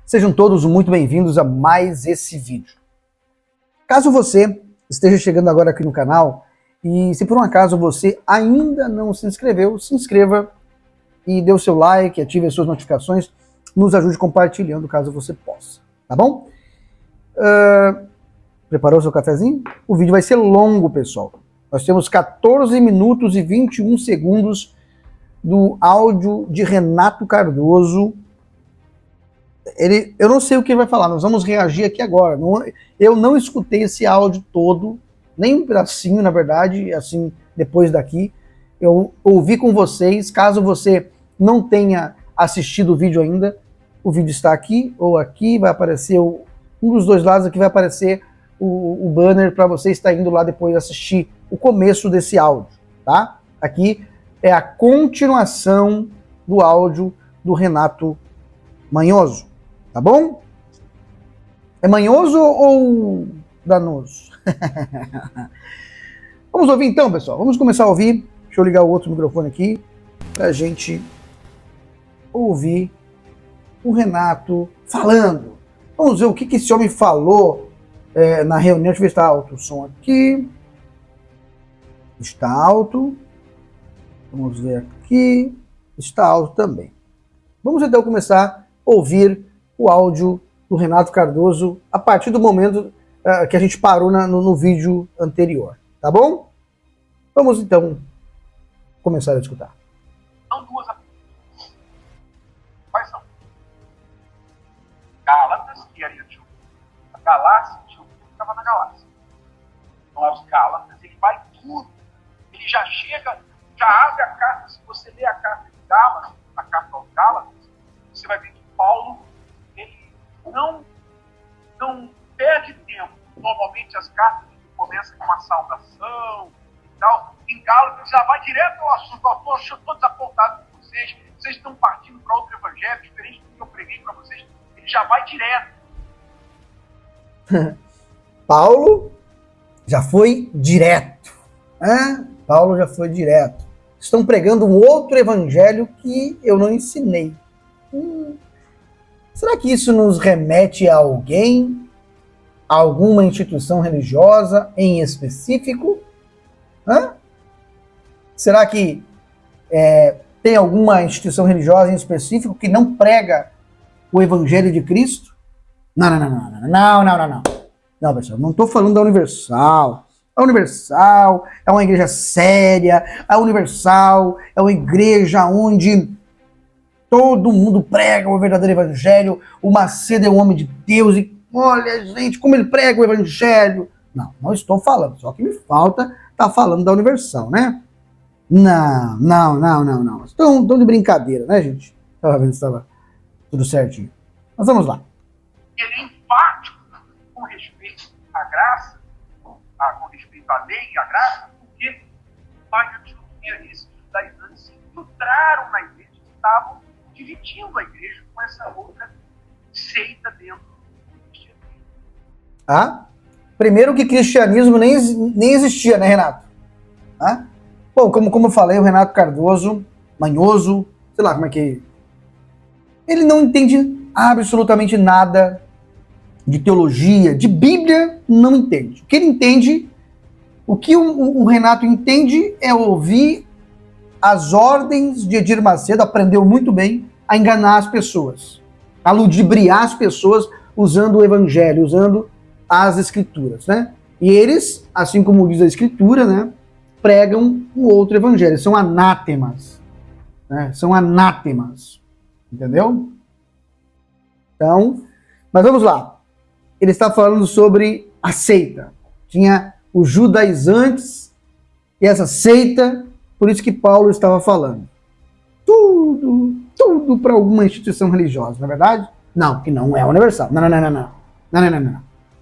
Sejam todos muito bem-vindos a mais esse vídeo. Caso você esteja chegando agora aqui no canal e se por um acaso você ainda não se inscreveu, se inscreva e dê o seu like, ative as suas notificações, nos ajude compartilhando caso você possa, tá bom? Preparou o seu cafezinho? O vídeo vai ser longo, pessoal. Nós temos 14 minutos e 21 segundos do áudio de Renato Cardoso. Eu não sei o que ele vai falar, nós vamos reagir aqui agora. Eu não escutei esse áudio todo, nem um pedacinho, na verdade, assim, depois daqui. Eu ouvi com vocês. Caso você não tenha assistido o vídeo ainda, o vídeo está aqui ou aqui, vai aparecer um dos dois lados aqui, vai aparecer o banner para você estar indo lá depois assistir o começo desse áudio, tá? Aqui é a continuação do áudio do Renato Manhoso, tá bom? É manhoso ou danoso? Vamos ouvir então, pessoal. Vamos começar a ouvir. Deixa eu ligar o outro microfone aqui pra gente ouvir o Renato falando. Vamos ver o que esse homem falou na reunião. Deixa eu ver se está alto o som aqui. Está alto. Vamos ver aqui. Está alto também. Vamos então começar a ouvir o áudio do Renato Cardoso a partir do momento que a gente parou no vídeo anterior. Tá bom? Vamos então começar a escutar. São duas. Quais são? Gálatas e Ariatil. A Galácia, o estava na Galácia. Então, aos Gálatas, ele vai tudo. Ele já chega, já abre a carta. Se você ler a carta de Gálatas, a carta aos Gálatas, você vai ver que Paulo, ele não perde tempo. Normalmente as cartas começam com uma saudação e tal. Em Gálatas, ele já vai direto ao assunto. Eu estou desapontado com vocês. Vocês estão partindo para outro evangelho, diferente do que eu preguei para vocês. Ele já vai direto. Paulo já foi direto. Paulo já foi direto. Estão pregando um outro evangelho que eu não ensinei. Será que isso nos remete a alguém? A alguma instituição religiosa em específico? Será que tem alguma instituição religiosa em específico que não prega o evangelho de Cristo? Não. Não, pessoal, não estou falando da Universal. A Universal é uma igreja séria. A Universal é uma igreja onde todo mundo prega o verdadeiro evangelho. O Macedo é um homem de Deus e olha, gente, como ele prega o evangelho. Não estou falando, só que me falta estar falando da Universal, né? Não. Estão de brincadeira, né, gente? Estava vendo se estava tudo certinho. Mas vamos lá. Ele é enfático com respeito à graça, com respeito à lei e à graça, porque nós esses judaizantes se infiltraram na igreja, estavam dividindo a igreja com essa outra seita dentro do cristianismo. Primeiro que cristianismo nem existia, né, Renato? Bom, como eu falei, o Renato Cardoso, manhoso, sei lá como é que... Ele não entende absolutamente nada de teologia, de Bíblia, não entende. O que ele entende, o que o Renato entende é ouvir as ordens de Edir Macedo, aprendeu muito bem a enganar as pessoas, a ludibriar as pessoas usando o evangelho, usando as escrituras, né? E eles, assim como diz a escritura, né, pregam um outro evangelho, são anátemas, né? São anátemas, entendeu? Então, mas vamos lá. Ele está falando sobre a seita. Tinha os judaizantes e essa seita, por isso que Paulo estava falando. Tudo para alguma instituição religiosa, não é verdade? Não, que não é universal. Não.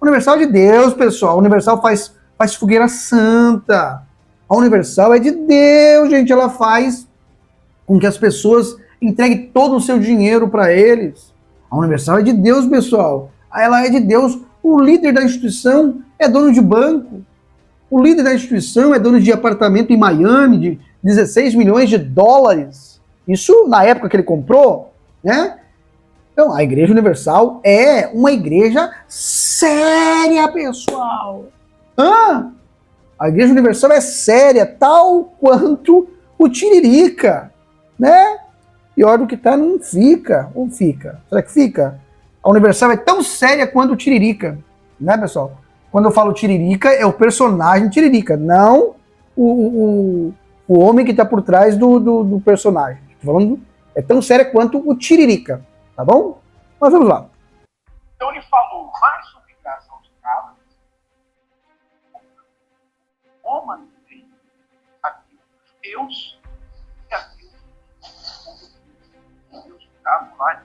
Universal é de Deus, pessoal. A Universal faz fogueira santa. A Universal é de Deus, gente. Ela faz com que as pessoas entreguem todo o seu dinheiro para eles. A Universal é de Deus, pessoal. Ela é de Deus. O líder da instituição é dono de banco. O líder da instituição é dono de apartamento em Miami de 16 milhões de dólares. Isso na época que ele comprou, né? Então, a Igreja Universal é uma igreja séria, pessoal. A Igreja Universal é séria, tal quanto o Tiririca, né? E a hora do que tá, não fica. Ou fica? Será que fica? A Universal é tão séria quanto o Tiririca, né, pessoal? Quando eu falo Tiririca, é o personagem Tiririca, não o homem que tá por trás do personagem. Tô falando, é tão séria quanto o Tiririca, tá bom? Mas vamos lá. Então ele falou mais sobre graça aos cabras, como a Deus e a Deus estavam lá.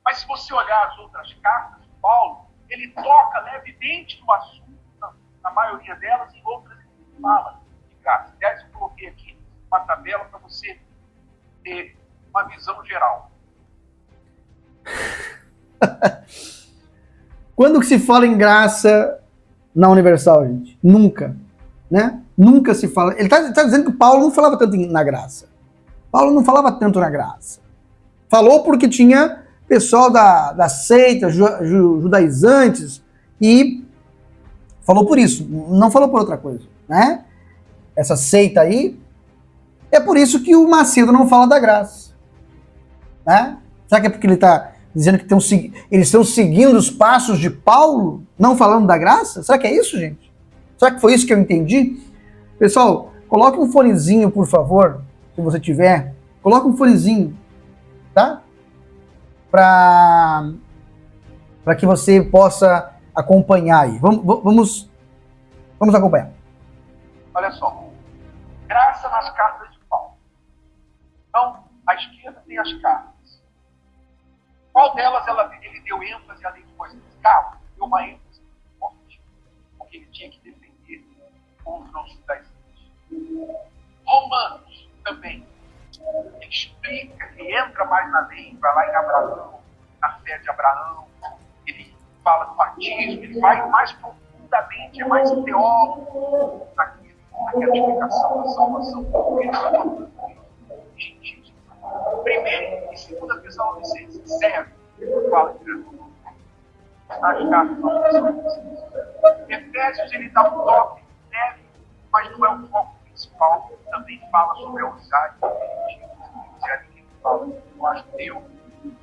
Mas se você olhar as outras cartas de Paulo, ele toca levemente no assunto, na maioria delas, em outras ele fala de graça. Aliás, eu coloquei aqui uma tabela para você ter uma visão geral. Quando que se fala em graça na Universal, gente? Nunca, né? Nunca se fala. Ele tá dizendo que Paulo não falava tanto na graça. Paulo não falava tanto na graça. Falou porque tinha pessoal da seita, judaizantes, e falou por isso, não falou por outra coisa, né? Essa seita aí, é por isso que o Macedo não fala da graça, né? Será que é porque ele está dizendo que eles estão seguindo os passos de Paulo, não falando da graça? Será que é isso, gente? Será que foi isso que eu entendi? Pessoal, coloque um fonezinho, por favor, se você tiver. Coloque um fonezinho, tá? Para que você possa acompanhar aí. Vamos acompanhar. Olha só. Graça nas cartas de Paulo. Então, à esquerda tem as cartas. Qual delas ele deu ênfase além de coisas? Calma, deu uma ênfase forte. Porque ele tinha que defender contra os judaizantes. Romanos também. Ele explica, ele entra mais na lei, vai lá em Abraão, na fé de Abraão, ele fala do batismo, ele vai mais profundamente, é mais teólogo naquela explicação da salvação do gentios. Primeiro e segunda Tessalonicenses, serve, fala de as cartas aos Tessalonicenses. Efésios, ele dá um toque leve, mas não é o foco principal, também fala sobre a unidade que fala não há judeu,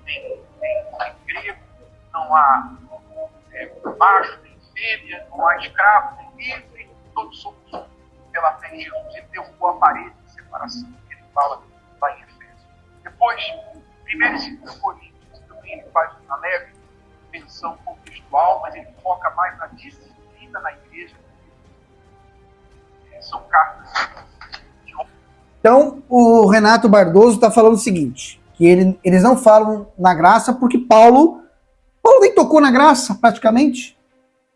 nem grego, não há macho, nem fêmea, não há escravo, nem livre, todos somos um pela fé em Jesus. Ele derrubou a parede de separação que ele fala lá em Efésios. Depois, 1 e 2 Coríntios, também ele faz uma leve menção contextual, mas ele foca mais na disciplina na igreja. São cartas. Então, o Renato Bardoso está falando o seguinte, que eles não falam na graça porque Paulo nem tocou na graça, praticamente.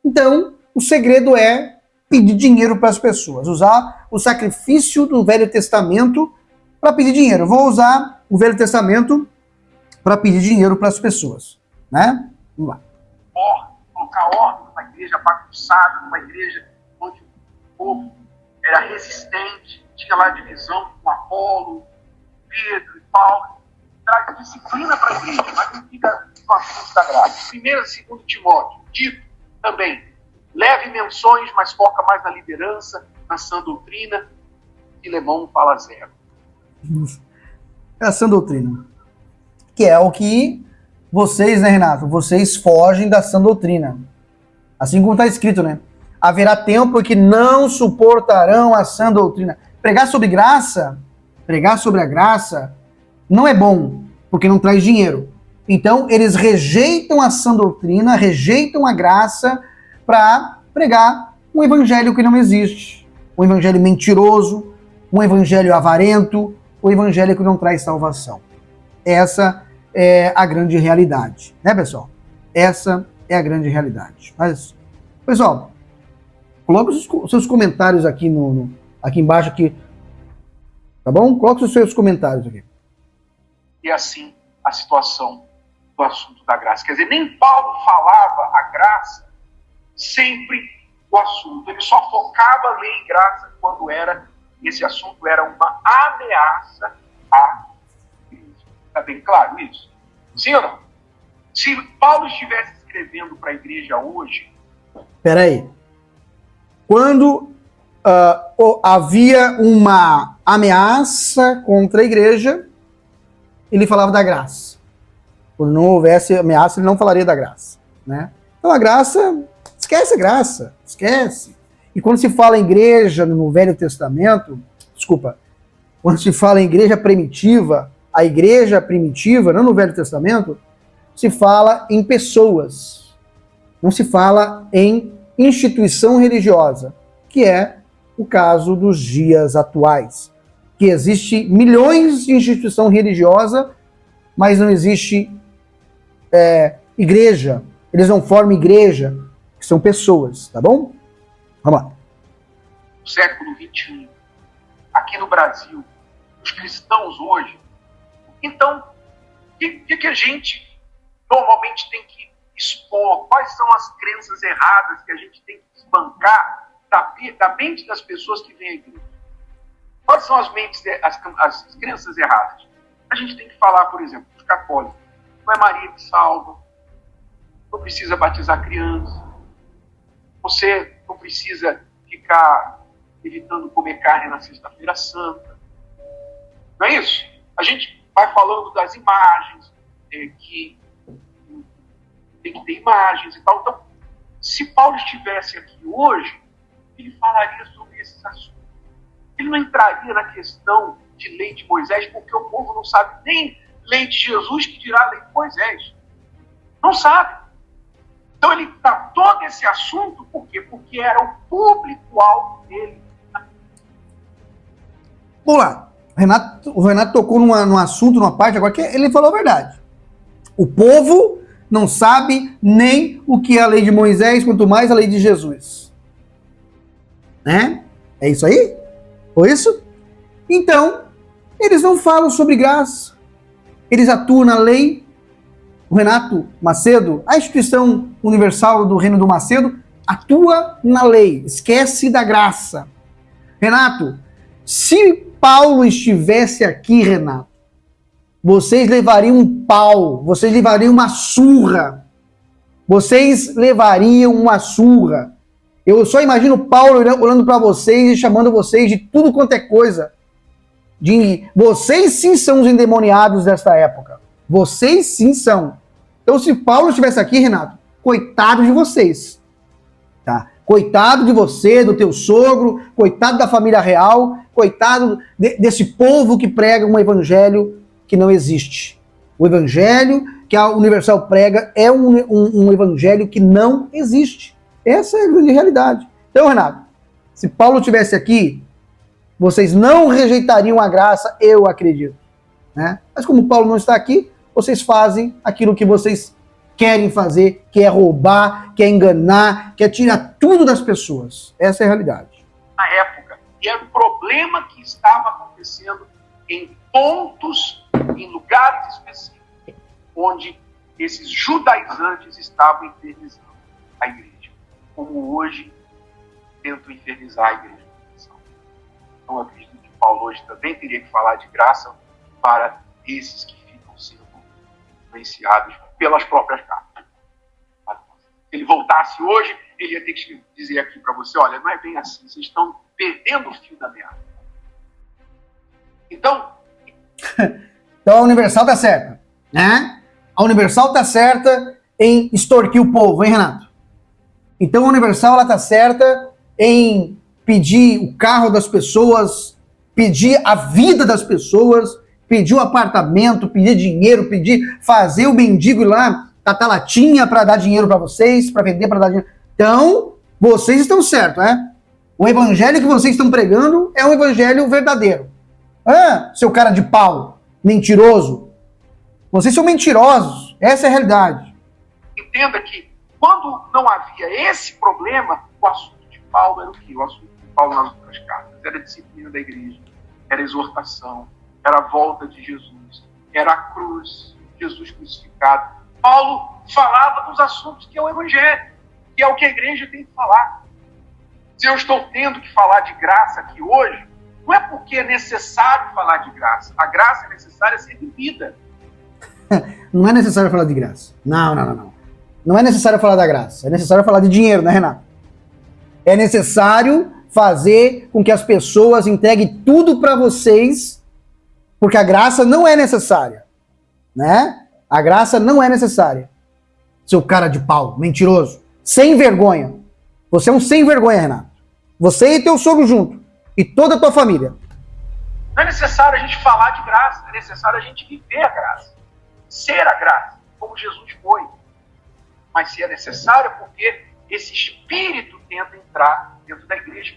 Então, o segredo é pedir dinheiro para as pessoas, usar o sacrifício do Velho Testamento para pedir dinheiro. Eu vou usar o Velho Testamento para pedir dinheiro para as pessoas, né? Vamos lá. Colocar ordem numa igreja bagunçada, numa igreja onde o povo era resistente, tinha lá divisão com Apolo, Pedro e Paulo. Traz disciplina para a igreja, mas não fica no assunto da graça. 1 e 2 Timóteo, Tito também. Leve menções, mas foca mais na liderança, na sã doutrina. Filemão fala zero. É a sã doutrina. Que é o que vocês, né, Renato? Vocês fogem da sã doutrina. Assim como está escrito, né? Haverá tempo que não suportarão a sã doutrina. Pregar sobre graça, pregar sobre a graça, não é bom, porque não traz dinheiro. Então, eles rejeitam a sã doutrina, rejeitam a graça para pregar um evangelho que não existe. Um evangelho mentiroso, um evangelho avarento, um evangelho que não traz salvação. Essa é a grande realidade, né, pessoal? Essa é a grande realidade. Mas, pessoal, coloque os seus comentários aqui aqui embaixo, aqui, tá bom? Coloque os seus comentários aqui. E assim a situação do assunto da graça. Quer dizer, nem Paulo falava a graça sempre o assunto. Ele só focava lei e graça quando esse assunto era uma ameaça à igreja. Está bem claro isso? Sim ou não? Se Paulo estivesse escrevendo para a igreja hoje... Peraí. Quando havia uma ameaça contra a igreja, ele falava da graça. Quando não houvesse ameaça, ele não falaria da graça, né? Então a graça, esquece a graça, esquece. E quando se fala em igreja no Velho Testamento, quando se fala em igreja primitiva, a igreja primitiva, não no Velho Testamento, se fala em pessoas. Não se fala em instituição religiosa, que é o caso dos dias atuais. Que existe milhões de instituição religiosa, mas não existe igreja. Eles não formam igreja, que são pessoas, tá bom? Vamos lá. No século XXI, aqui no Brasil, os cristãos hoje, então, o que a gente normalmente tem que expor? Quais são as crenças erradas que a gente tem que desbancar da mente das pessoas que vêm aqui? Quais são as crenças erradas? A gente tem que falar, por exemplo, dos católicos. Não é Maria que salva. Não precisa batizar criança. Você não precisa ficar evitando comer carne na Sexta-feira Santa. Não é isso? A gente vai falando das imagens, que tem que ter imagens e tal. Então, se Paulo estivesse aqui hoje, ele falaria sobre esses assuntos. Ele não entraria na questão de lei de Moisés, porque o povo não sabe nem lei de Jesus, que dirá lei de Moisés. Não sabe. Então ele tratou desse assunto, por quê? Porque era o público-alvo dele. Vamos lá. O Renato tocou num assunto, numa parte agora, que ele falou a verdade. O povo não sabe nem o que é a lei de Moisés, quanto mais a lei de Jesus. Né? É isso aí? Foi isso? Então, eles não falam sobre graça. Eles atuam na lei. O Renato Macedo, a instituição universal do Reino do Macedo, atua na lei. Esquece da graça. Renato, se Paulo estivesse aqui, Renato, vocês levariam um pau, vocês levariam uma surra. Vocês levariam uma surra. Eu só imagino Paulo olhando para vocês e chamando vocês de tudo quanto é coisa. Vocês sim são os endemoniados desta época. Vocês sim são. Então, se Paulo estivesse aqui, Renato, coitado de vocês. Tá? Coitado de você, do teu sogro, coitado da família real, coitado desse povo que prega um evangelho que não existe. O evangelho que a Universal prega é um evangelho que não existe. Essa é a grande realidade. Então, Renato, se Paulo estivesse aqui, vocês não rejeitariam a graça, eu acredito. Né? Mas como Paulo não está aqui, vocês fazem aquilo que vocês querem fazer, que é roubar, que é enganar, que é tirar tudo das pessoas. Essa é a realidade. Na época, e era um problema que estava acontecendo em pontos, em lugares específicos, onde esses judaizantes estavam infernizando a igreja, como hoje tentam infernizar a igreja. Então, eu acredito que Paulo hoje também teria que falar de graça para esses que ficam sendo influenciados pelas próprias cartas. Se ele voltasse hoje, ele ia ter que dizer aqui para você, olha, não é bem assim, vocês estão perdendo o fio da meada. Então a Universal tá certa, né? A Universal tá certa em extorquir o povo, hein, Renato? Então a Universal, ela tá certa em pedir o carro das pessoas, pedir a vida das pessoas, pedir o apartamento, pedir dinheiro, fazer o mendigo ir lá, catar latinha para dar dinheiro para vocês, para vender, para dar dinheiro. Então, vocês estão certos, né? O evangelho que vocês estão pregando é um evangelho verdadeiro. Ah, seu cara de pau, mentiroso. Vocês são mentirosos. Essa é a realidade. Entenda que quando não havia esse problema, o assunto de Paulo era o quê? O assunto de Paulo nas outras cartas era a disciplina da igreja, era a exortação, era a volta de Jesus, era a cruz, Jesus crucificado. Paulo falava dos assuntos que é o evangelho, que é o que a igreja tem que falar. Se eu estou tendo que falar de graça aqui hoje, não é porque é necessário falar de graça. A graça é necessária ser vivida. Não é necessário falar de graça. Não. Não é necessário falar da graça. É necessário falar de dinheiro, né, Renato? É necessário fazer com que as pessoas entreguem tudo para vocês, porque a graça não é necessária, né? A graça não é necessária. Seu cara de pau, mentiroso, sem vergonha. Você é um sem vergonha, Renato. Você e teu sogro junto. E toda a tua família. Não é necessário a gente falar de graça, é necessário a gente viver a graça. Ser a graça, como Jesus foi. Mas se é necessário porque esse espírito tenta entrar dentro da igreja.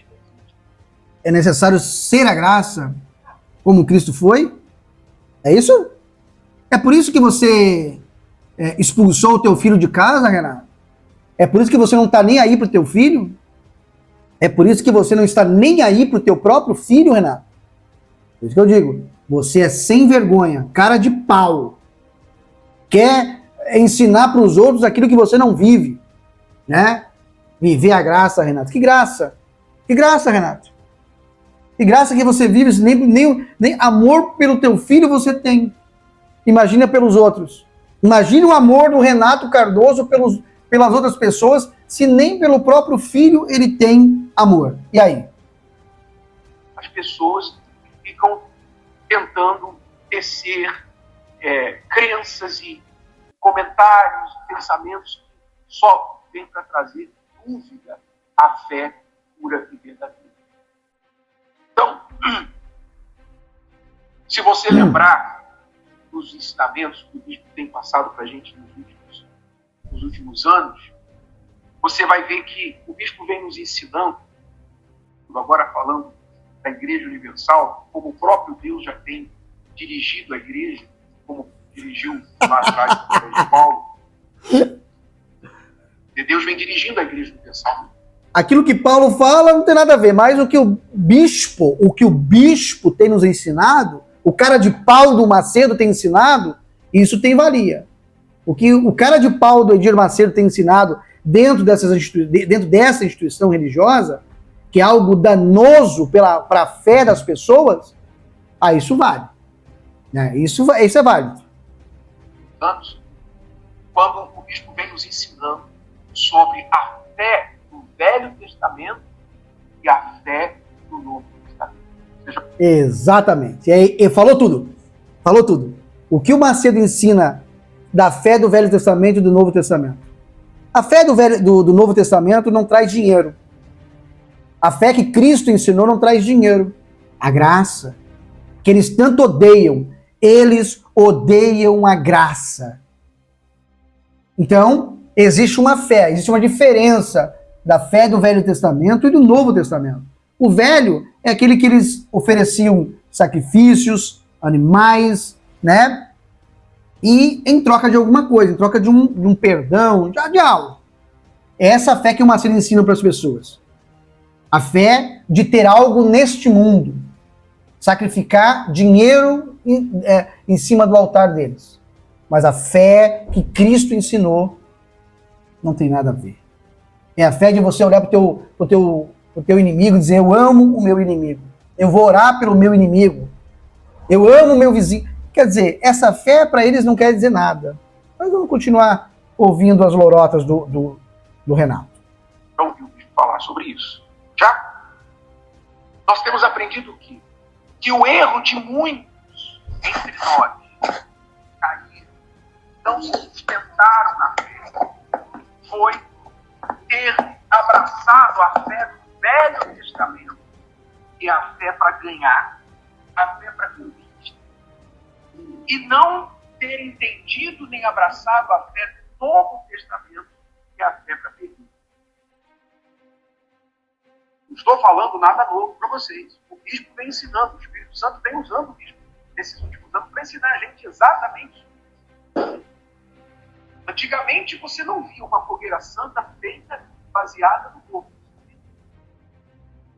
É necessário ser a graça como Cristo foi? É isso? É por isso que você expulsou o teu filho de casa, Renato? É por isso que você não está nem aí para o teu filho? É por isso que você não está nem aí para o teu próprio filho, Renato? Por isso que eu digo, você é sem vergonha, cara de pau. Quer ensinar para os outros aquilo que você não vive, né? Viver a graça, Renato. Que graça? Que graça, Renato? Que graça que você vive, nem amor pelo teu filho você tem. Imagina pelos outros. Imagina o amor do Renato Cardoso pelas outras pessoas, se nem pelo próprio filho ele tem amor. E aí? As pessoas ficam tentando tecer crenças e comentários, pensamentos que só vêm para trazer dúvida à fé pura e verdadeira. Então, se você lembrar dos ensinamentos que o bispo tem passado para a gente nos últimos anos, você vai ver que o bispo vem nos ensinando, agora falando da Igreja Universal, como o próprio Deus já tem dirigido a igreja, como dirigiu lá atrás o Paulo. E Deus vem dirigindo a Igreja Universal. Aquilo que Paulo fala não tem nada a ver, mas o que o bispo tem nos ensinado, o cara de pau do Macedo tem ensinado, isso tem valia. O que o cara de pau do Edir Macedo tem ensinado dentro dessa instituição religiosa, que é algo danoso para a fé das pessoas, isso vale. Isso é válido. Anos, quando o bispo vem nos ensinando sobre a fé do Velho Testamento e a fé do Novo Testamento. Exatamente. E falou tudo. Falou tudo. O que o Macedo ensina da fé do Velho Testamento e do Novo Testamento? A fé do Novo Testamento não traz dinheiro. A fé que Cristo ensinou não traz dinheiro. A graça, que eles tanto odeiam, eles odeiam a graça. Então, existe uma fé, existe uma diferença da fé do Velho Testamento e do Novo Testamento. O Velho é aquele que eles ofereciam sacrifícios, animais, né? E em troca de alguma coisa, em troca de um perdão, de algo. É essa fé que o Macedo ensina para as pessoas. A fé de ter algo neste mundo. Sacrificar dinheiro em cima do altar deles. Mas a fé que Cristo ensinou não tem nada a ver. É a fé de você olhar para o teu inimigo e dizer: eu amo o meu inimigo. Eu vou orar pelo meu inimigo. Eu amo o meu vizinho. Quer dizer, essa fé para eles não quer dizer nada. Mas vamos continuar ouvindo as lorotas do Renato. Já ouviu falar sobre isso? Já? Nós temos aprendido que o erro de muitos entre nós caíram, não se sustentaram na fé, foi ter abraçado a fé do Velho Testamento, que é a fé para ganhar, a fé para conquista, e não ter entendido nem abraçado a fé do Novo Testamento, que é a fé para perder. Não estou falando nada novo para vocês. O bispo vem ensinando, o Espírito Santo vem usando o bispo nesses últimos anos para ensinar a gente exatamente isso. Antigamente você não via uma fogueira santa feita baseada no Novo Testamento.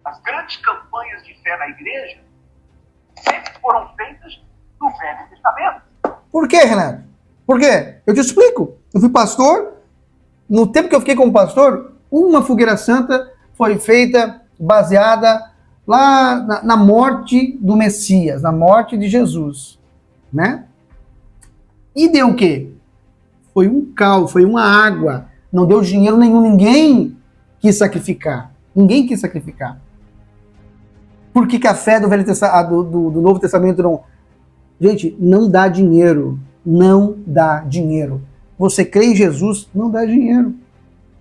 As grandes campanhas de fé na igreja sempre foram feitas no Velho Testamento. Por quê, Renato? Por quê? Eu te explico. Eu fui pastor, no tempo que eu fiquei como pastor, uma fogueira santa foi feita baseada lá na morte do Messias, na morte de Jesus, né? E deu o quê? Foi um cal, foi uma água. Não deu dinheiro nenhum, ninguém quis sacrificar. Ninguém quis sacrificar. Por que a fé do, do Novo Testamento não... Gente, não dá dinheiro. Não dá dinheiro. Você crê em Jesus, não dá dinheiro.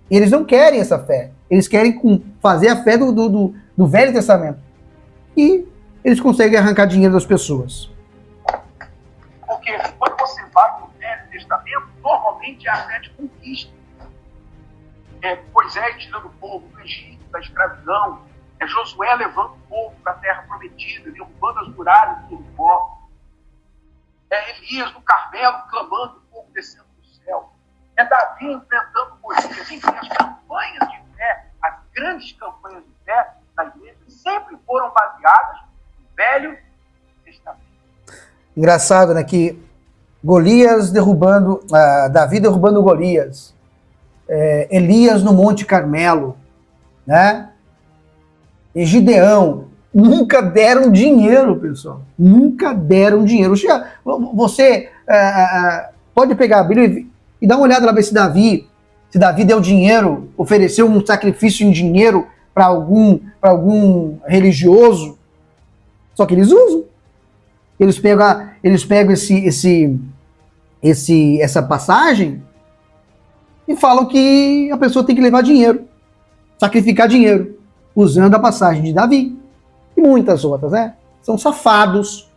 E eles não querem essa fé. Eles querem fazer a fé do Velho Testamento. E eles conseguem arrancar dinheiro das pessoas. Porque quando você vai para o Velho Testamento, normalmente é a fé de conquista. Moisés tirando o povo do Egito, da escravidão. Josué levando o povo para a terra prometida, derrubando as muralhas do Jericó. Elias no Carmelo clamando, o povo descendo do céu. Davi enfrentando Golias. Enfim, as campanhas de fé, as grandes campanhas de fé da igreja sempre foram baseadas no Velho Testamento. Engraçado, né, que Davi derrubando Golias, Elias no Monte Carmelo, né, e Gideão, nunca deram dinheiro, pessoal. Nunca deram dinheiro. Você pode pegar a Bíblia e dar uma olhada lá, ver se Davi deu dinheiro, ofereceu um sacrifício em dinheiro para algum religioso. Só que eles usam. Eles pegam essa passagem e falam que a pessoa tem que levar dinheiro, sacrificar dinheiro, usando a passagem de Davi. E muitas outras, né? São safados,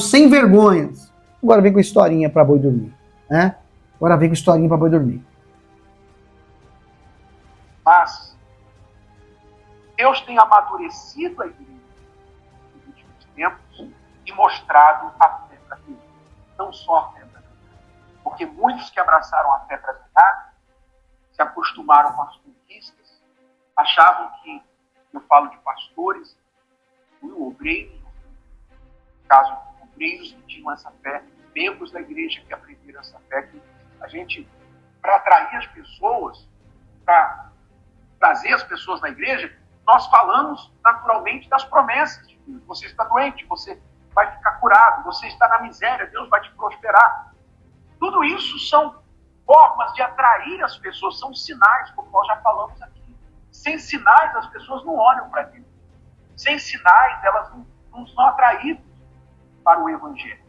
sem vergonhas. Agora vem com historinha para boi dormir, né? Mas Deus tem amadurecido a igreja nos últimos tempos e mostrado a fé para Deus. Não só a fé para Deus. Porque muitos que abraçaram a fé para Deus se acostumaram com as conquistas, achavam que, eu falo de pastores, obreiros, no caso, obreiros que tinham essa fé, membros da igreja que aprenderam essa fé, que a gente, para atrair as pessoas, para trazer as pessoas na igreja, nós falamos naturalmente das promessas de Deus. Você está doente, você vai ficar curado, você está na miséria, Deus vai te prosperar. Tudo isso são formas de atrair as pessoas, são sinais, como nós já falamos aqui. Sem sinais, as pessoas não olham para Deus. Sem sinais, elas não são atraídas para o Evangelho.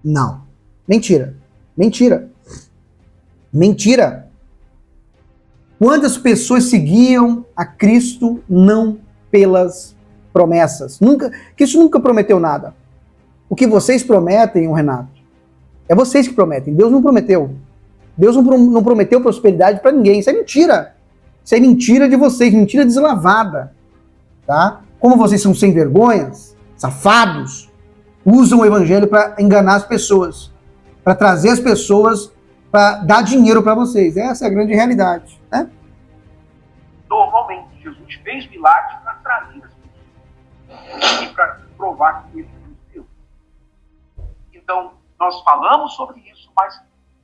Não. Mentira. Quantas pessoas seguiam a Cristo não pelas promessas? Cristo nunca prometeu nada. O que vocês prometem, Renato, é vocês que prometem. Deus não prometeu. Deus não prometeu prosperidade para ninguém. Isso é mentira. Isso é mentira de vocês, mentira deslavada. Tá? Como vocês são sem vergonhas, safados, usam o evangelho para enganar as pessoas, para trazer as pessoas, para dar dinheiro para vocês. Essa é a grande realidade. Né? Normalmente, Jesus fez milagres para atrair as pessoas e para provar que ele é Deus. Então, nós falamos sobre isso, mas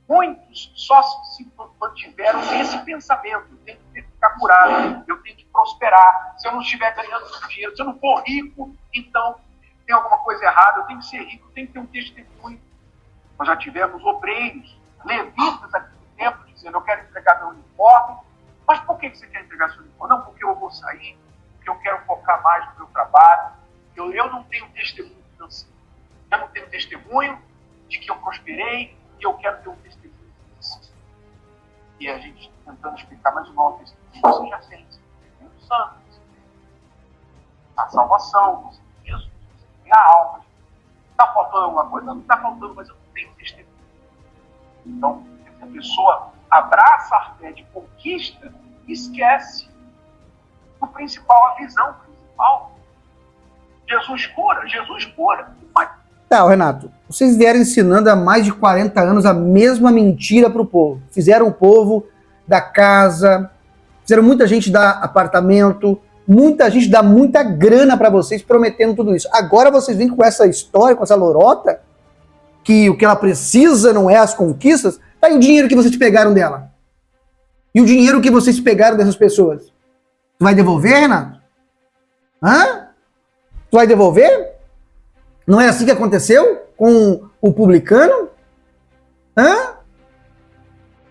muitos só se mantiveram nesse pensamento. Eu tenho que ficar curado, eu tenho que prosperar. Se eu não estiver ganhando dinheiro, se eu não for rico, então tem alguma coisa errada. Eu tenho que ser rico, eu tenho que ter um testemunho. Nós já tivemos obreiros, levitas aqui no templo, dizendo: eu quero entregar meu uniforme. Mas por que você quer entregar seu uniforme? Não, porque eu vou sair, porque eu quero focar mais no meu trabalho. Eu não tenho testemunho financeiro. Eu não tenho testemunho de que eu prosperei e eu quero ter um testemunho. E a gente tentando explicar mais um novo testemunho. Você já tem o santo, a salvação, você tem Jesus, você tem a alma. Está faltando alguma coisa? Não está faltando, mas eu não tenho testemunho. Então, se a pessoa abraça a fé de conquista, esquece o principal, a visão principal. Jesus cura. Mas... Tá, Renato, vocês vieram ensinando há mais de 40 anos a mesma mentira para o povo. Fizeram o povo dar casa, fizeram muita gente dar apartamento, muita gente dar muita grana para vocês, prometendo tudo isso. Agora vocês vêm com essa história, com essa lorota, que o que ela precisa não é as conquistas. Tá aí o dinheiro que vocês pegaram dela. E o dinheiro que vocês pegaram dessas pessoas. Tu vai devolver, Renato? Hã? Tu vai devolver? Não é assim que aconteceu com o publicano? Hã?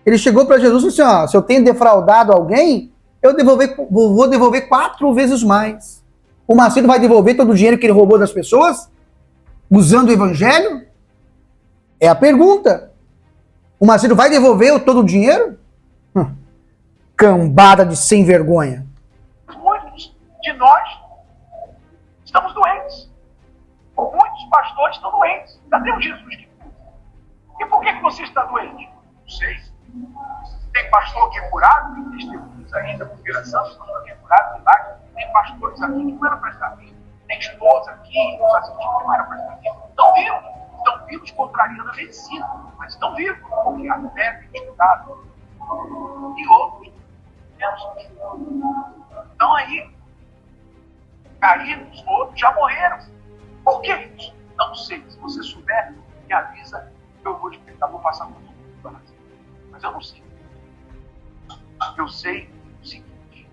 Ele chegou para Jesus e disse assim, ó, se eu tenho defraudado alguém, vou devolver 4 vezes mais. O Macedo vai devolver todo o dinheiro que ele roubou das pessoas? Usando o evangelho? É a pergunta. O Macedo vai devolver todo o dinheiro? Cambada de sem vergonha. Muitos de nós estamos doentes. Muitos pastores estão doentes. Cadê o Jesus que cura? E por que você está doente? Não sei. Tem pastor que é curado, tem testemunhos ainda, porque Santos não é curado, milagre. Tem pastores aqui que não era para estar vindo. Tem esposa aqui, nos assistiu que não era para estar vindo. Estão vivos contrariando a medicina, mas estão vivos, porque a fé tem estudado. E outros menos. Então aí, caídos, outros já morreram. Por que isso? Não sei. Se você souber, me avisa, eu vou explicar, vou passar por tudo. Mas eu não sei. Eu sei o seguinte: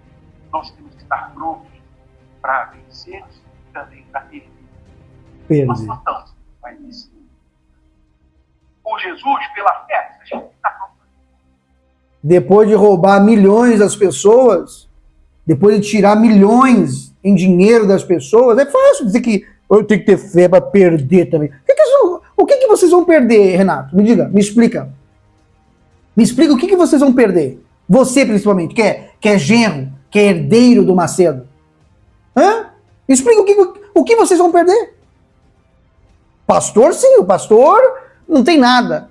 nós temos que estar prontos para vencer e também para perder. Nós não estamos para vencer. Por Jesus, pela fé, a gente está pronto. Depois de roubar milhões das pessoas, depois de tirar milhões em dinheiro das pessoas, é fácil dizer que eu tenho que ter fé para perder também. O que vocês vão perder, Renato? Me diga, me explica. Me explica o que vocês vão perder. Você, principalmente, que é genro, que é herdeiro do Macedo. Hã? Me explica o que vocês vão perder. Pastor, sim, o pastor não tem nada.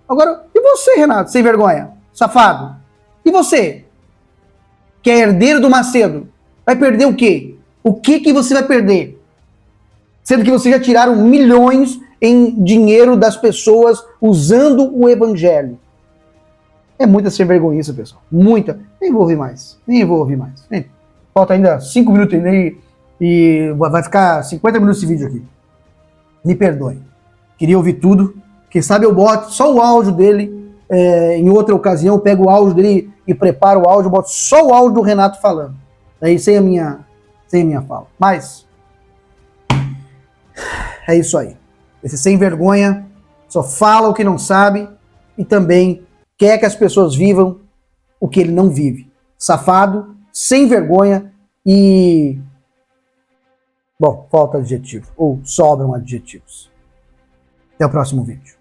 Agora, e você, Renato, sem vergonha? Safado. E você, que é herdeiro do Macedo, vai perder o quê? O que você vai perder? Sendo que vocês já tiraram milhões em dinheiro das pessoas usando o evangelho. É muita sem vergonha isso, pessoal. Muita. Nem vou ouvir mais. Falta ainda 5 minutos e vai ficar 50 minutos de vídeo aqui. Me perdoem. Queria ouvir tudo. Quem sabe eu boto só o áudio dele. Em outra ocasião, eu pego o áudio dele e preparo o áudio, boto só o áudio do Renato falando. Daí sem a minha fala. Mas é isso aí. Esse sem vergonha só fala o que não sabe e também quer que as pessoas vivam o que ele não vive. Safado, sem vergonha e... Bom, falta adjetivo. Ou sobram adjetivos. Até o próximo vídeo.